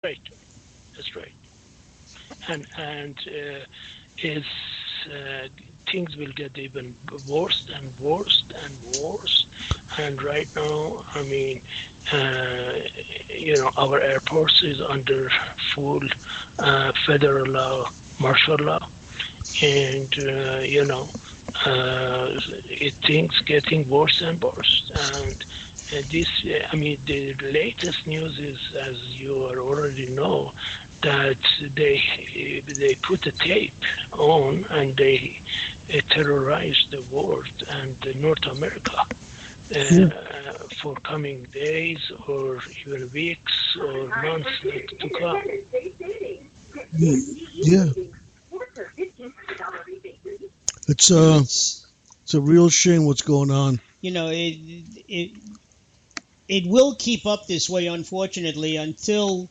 right. That's right. And is things will get even worse and worse and worse. And right now, I mean, our airports is under full federal law, martial law, and things getting worse and worse. And I mean, the latest news is, as you already know, that they put a tape on and they terrorized the world and North America for coming days or even weeks or months to come. Yeah. It's a real shame what's going on. You know, it will keep up this way, unfortunately, until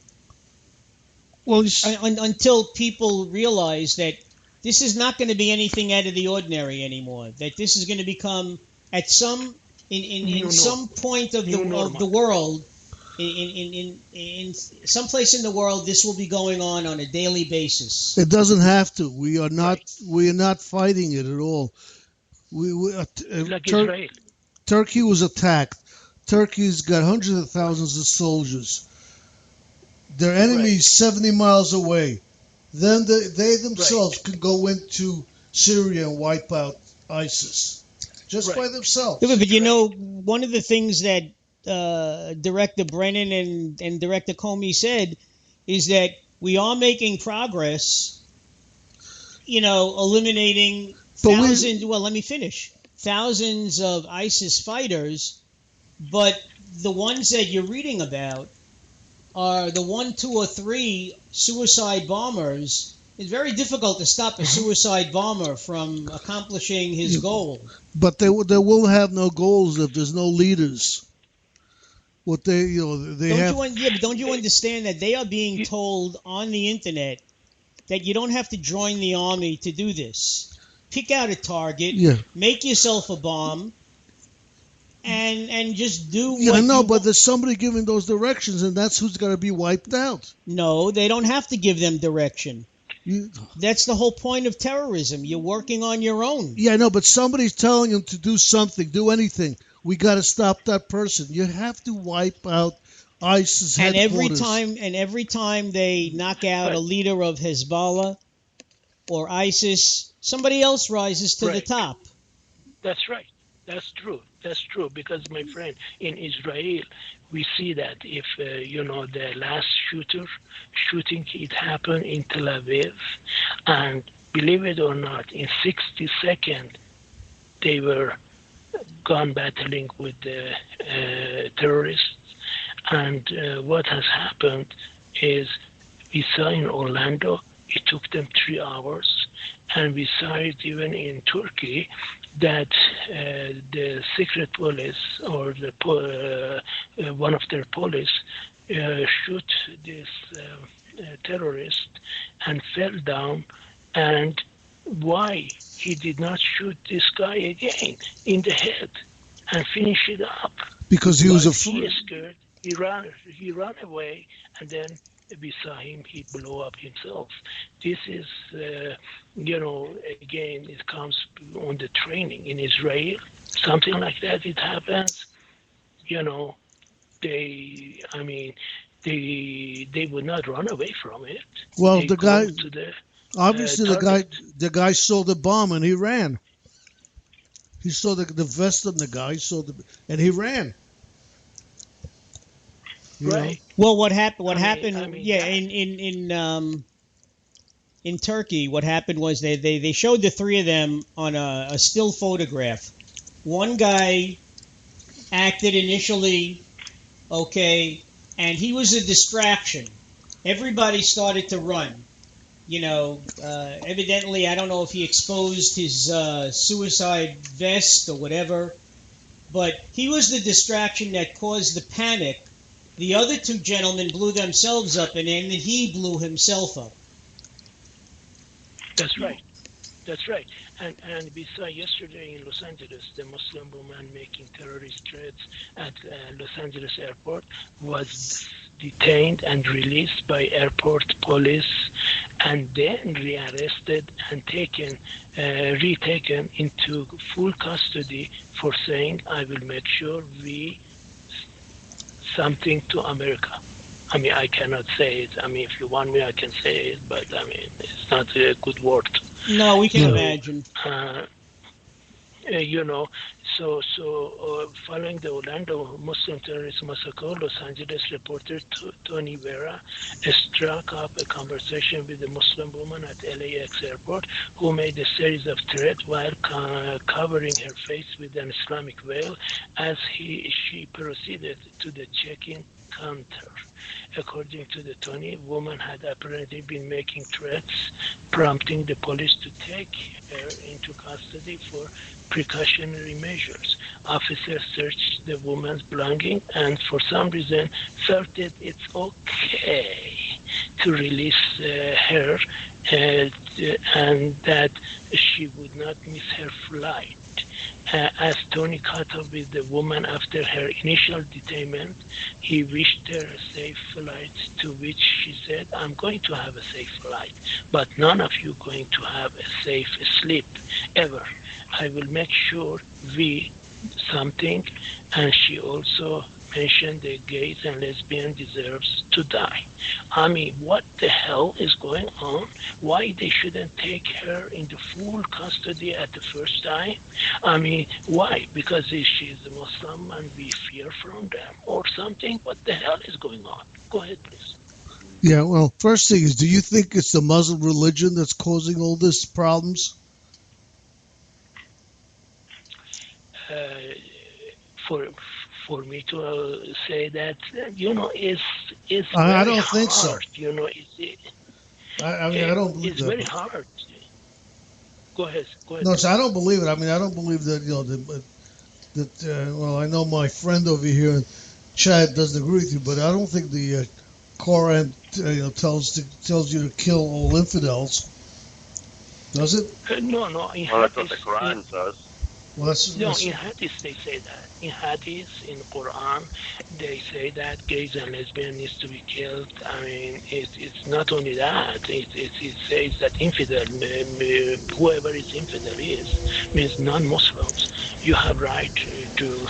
people realize that this is not going to be anything out of the ordinary anymore. That this is going to become at some point of the world, in some place in the world, this will be going on a daily basis. It doesn't have to. We are not. Right. We are not fighting it at all. Like Israel. Turkey was attacked. Turkey's got hundreds of thousands of soldiers. Their enemies 70 miles away. Then they themselves can go into Syria and wipe out ISIS just by themselves. Yeah, but you know, one of the things that Director Brennan and Director Comey said is that we are making progress, eliminating thousands. Well, let me finish. Thousands of ISIS fighters, but the ones that you're reading about are the 1, 2, or 3 suicide bombers. It's very difficult to stop a suicide bomber from accomplishing his goal. But they will have no goals if there's no leaders. What they have. But don't you understand that they are being told on the internet that you don't have to join the army to do this? Pick out a target, make yourself a bomb, and just do what I know, but there's somebody giving those directions, and that's who's going to be wiped out. No, they don't have to give them direction. That's the whole point of terrorism. You're working on your own. Yeah, I know, but somebody's telling them to do something, do anything. We got to stop that person. You have to wipe out ISIS headquarters. And every time they knock out a leader of Hezbollah or ISIS, somebody else rises to the top. That's right. That's true. That's true. Because, my friend, in Israel, we see that if, the last shooting, it happened in Tel Aviv. And believe it or not, in 60 seconds, they were gone battling with the terrorists. And what has happened is we saw in Orlando, it took them 3 hours. And we saw it even in Turkey, that the secret police or one of their police shoot this terrorist and fell down. And why he did not shoot this guy again in the head and finish it up? Because he was afraid. He was scared. He ran away, and then we saw him, he blew up himself. This is, again, it comes on the training in Israel. Something like that, it happens. They would not run away from it. Well, they the guy, obviously the guy saw the bomb and he ran. He saw the vest on the guy, and he ran. Right. Well, what happened? In Turkey, what happened was they showed the 3 of them on a still photograph. One guy acted initially okay, and he was a distraction. Everybody started to run. Evidently, I don't know if he exposed his suicide vest or whatever, but he was the distraction that caused the panic. The other 2 gentlemen blew themselves up, and then he blew himself up. That's right. That's right. And we saw yesterday in Los Angeles, the Muslim woman making terrorist threats at Los Angeles airport was detained and released by airport police, and then rearrested and retaken into full custody for saying, "I will make sure we something to America." I mean, I cannot say it. I mean, if you want me, I can say it, but I mean, it's not a good word. No, we can imagine. You know, so following the Orlando Muslim terrorist massacre, Los Angeles reporter Tony Vera struck up a conversation with a Muslim woman at LAX airport who made a series of threats while covering her face with an Islamic veil as she proceeded to the check-in counter. According to the Tony, woman had apparently been making threats, prompting the police to take her into custody for precautionary measures. Officers searched the woman's belongings and for some reason felt that it's okay to release her and that she would not miss her flight. As Tony caught up with the woman after her initial detainment, he wished her a safe flight, to which she said, "I'm going to have a safe flight, but none of you going to have a safe sleep, ever. I will make sure we something," and she also mentioned the gays and lesbians deserves to die. I mean, what the hell is going on? Why they shouldn't take her into full custody at the first time? I mean, why? Because she's a Muslim and we fear from them or something? What the hell is going on? Go ahead, please. Yeah, well, first thing is, do you think it's the Muslim religion that's causing all these problems? For me to say that, you know, is I don't think so. You know, I mean, I don't believe it's that. very hard. Go ahead. No, so I don't believe it. I mean, I don't believe that, you know, well, I know my friend over here in Chad doesn't agree with you, but I don't think the Quran, tells you to kill all infidels. Does it? No. Well, that's what the Quran says. Well, in Hadith they say that. In Hadith, in Quran, they say that gays and lesbians needs to be killed. I mean, it's not only that. It says that infidel, whoever is infidel means non-Muslims. You have right to,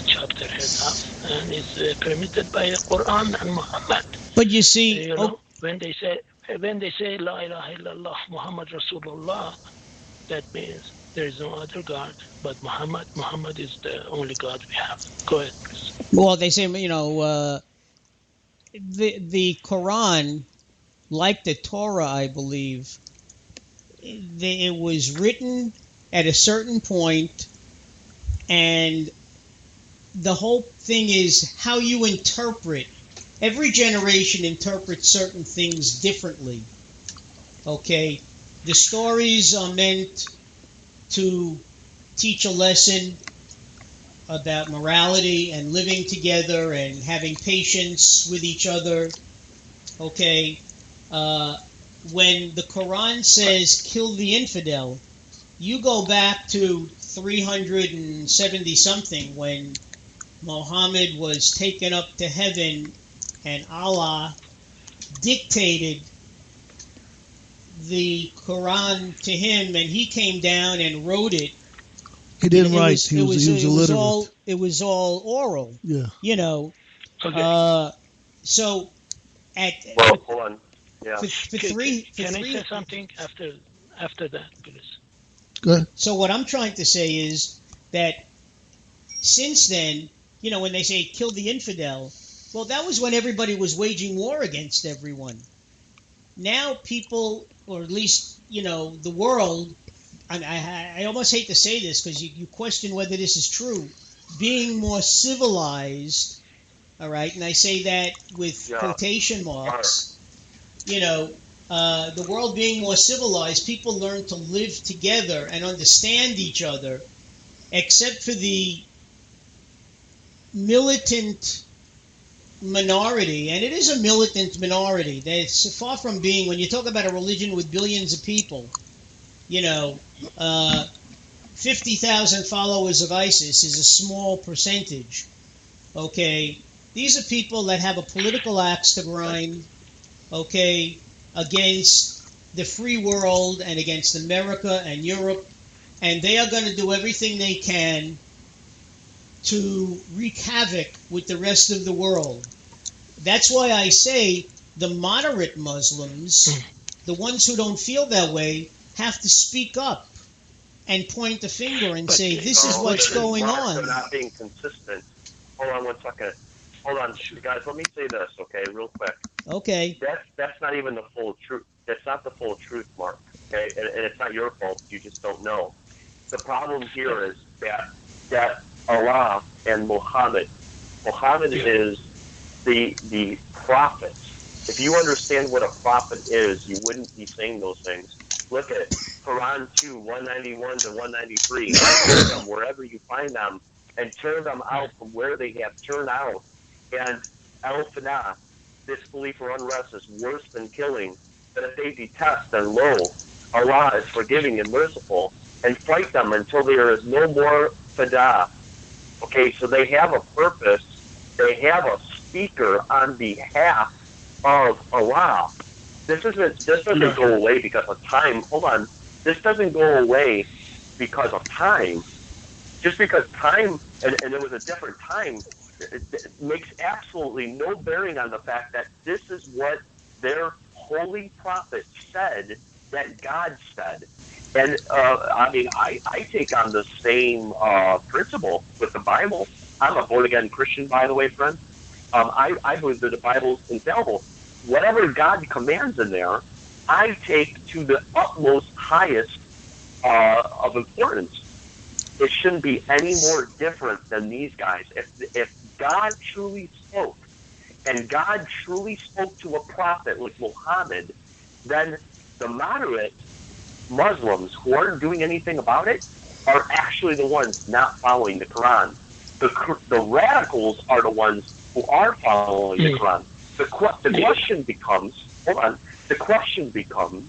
chop their head off, and it's permitted by the Quran and Muhammad. But you see, when they say La ilaha illallah Muhammad Rasulullah, that means there is no other God but Muhammad. Muhammad is the only God we have. Go ahead, please. Well, they say, the Quran, like the Torah, I believe, it was written at a certain point, and the whole thing is how you interpret. Every generation interprets certain things differently. Okay? The stories are meant to teach a lesson about morality and living together and having patience with each other. Okay? When the Quran says kill the infidel, you go back to 370 something when Muhammad was taken up to heaven and Allah dictated the Quran to him, and he came down and wrote it. He didn't write. He was illiterate. It was all oral. Yeah. Okay. So at hold on. Yeah. Can I say something after that, please? Go ahead. So what I'm trying to say is that since then, when they say kill the infidel, well, that was when everybody was waging war against everyone. Now people, or at least, the world, and I almost hate to say this because you question whether this is true, being more civilized, all right, and I say that with quotation marks, the world being more civilized, people learn to live together and understand each other, except for the militant minority, and it is a militant minority. That's far from being, when you talk about a religion with billions of people, 50,000 followers of ISIS is a small percentage. Okay, these are people that have a political axe to grind. Okay, against the free world and against America and Europe, and they are going to do everything they can to wreak havoc with the rest of the world. That's why I say the moderate Muslims, the ones who don't feel that way, have to speak up and point the finger and say, this is what's going on. They're not being consistent. Hold on 1 second. Hold on, guys, let me say this, okay, real quick. Okay. That's not even the full truth. That's not the full truth, Mark, okay? And it's not your fault. You just don't know. The problem here is that Allah and Muhammad is the prophet. If you understand what a prophet is, you wouldn't be saying those things. Look at Quran 2, 191 to 193. Turn them wherever you find them and turn them out from where they have turned out. And al-Fana, disbelief or unrest is worse than killing. But if they detest, then lo, Allah is forgiving and merciful, and fight them until there is no more fada. Okay, so they have a purpose. They have a speaker on behalf of Allah. This doesn't go away because of time. Hold on. This doesn't go away because of time. Just because time, and it was a different time, it makes absolutely no bearing on the fact that this is what their holy prophet said that God said. And, I take on the same principle with the Bible. I'm a born-again Christian, by the way, friend. I believe that the Bible is infallible. Whatever God commands in there, I take to the utmost highest of importance. It shouldn't be any more different than these guys. If God truly spoke, and God truly spoke to a prophet like Muhammad, then the moderate Muslims who aren't doing anything about it are actually the ones not following the Quran. The radicals are the ones who are following the Quran. The question becomes,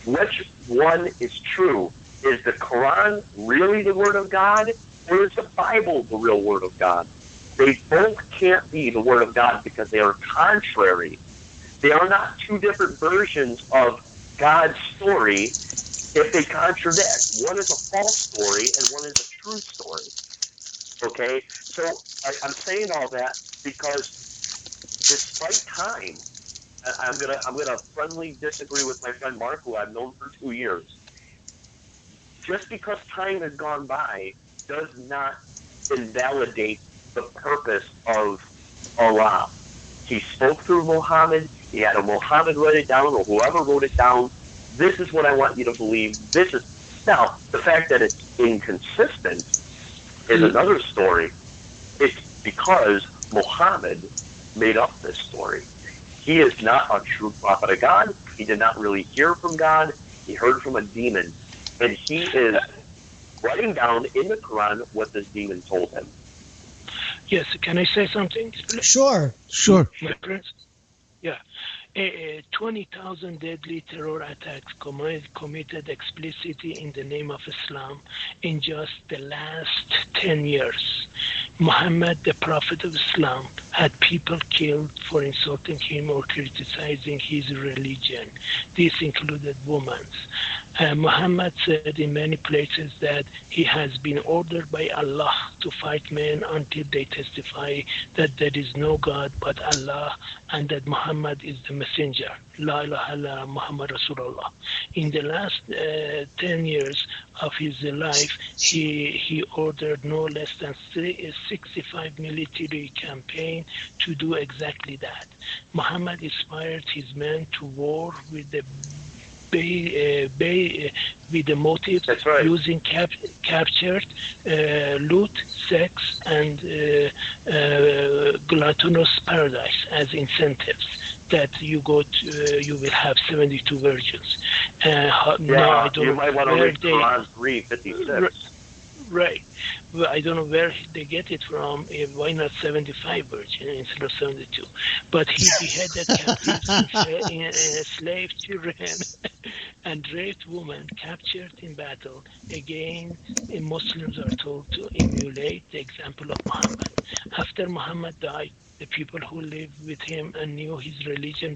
which one is true? Is the Quran really the Word of God, or is the Bible the real Word of God? They both can't be the Word of God because they are contrary. They are not two different versions of God's story if they contradict. One is a false story and one is a true story. Okay? So I'm saying all that because despite time, I'm gonna friendly disagree with my friend Mark, who I've known for 2 years. Just because time has gone by does not invalidate the purpose of Allah. He spoke through Muhammad. He had a Muhammad write it down, or whoever wrote it down. This is what I want you to believe. Now, the fact that it's inconsistent is another story. It's because Muhammad made up this story. He is not a true prophet of God. He did not really hear from God. He heard from a demon. And he is writing down in the Quran what this demon told him. Yes, can I say something? Sure. My prince? Yeah. 20,000 deadly terror attacks committed explicitly in the name of Islam in just the last 10 years. Muhammad, the Prophet of Islam, had people killed for insulting him or criticizing his religion. This included women. Muhammad said in many places that he has been ordered by Allah to fight men until they testify that there is no God but Allah and that Muhammad is the messenger. La ilaha illallah Muhammad Rasulullah. In the last 10 years of his life, he ordered no less than 65 military campaigns to do exactly that. Muhammad inspired his men to war with the with the motive using captured, loot, sex, and gluttonous paradise as incentives. That you you will have 72 virgins. Now I don't you might want to read Quran 3:56. Right. Well, I don't know where they get it from. Why not 75 virgins instead of 72? But he beheaded captives and slave children and raped women captured in battle. Again, Muslims are told to emulate the example of Muhammad. After Muhammad died, the people who lived with him and knew his religion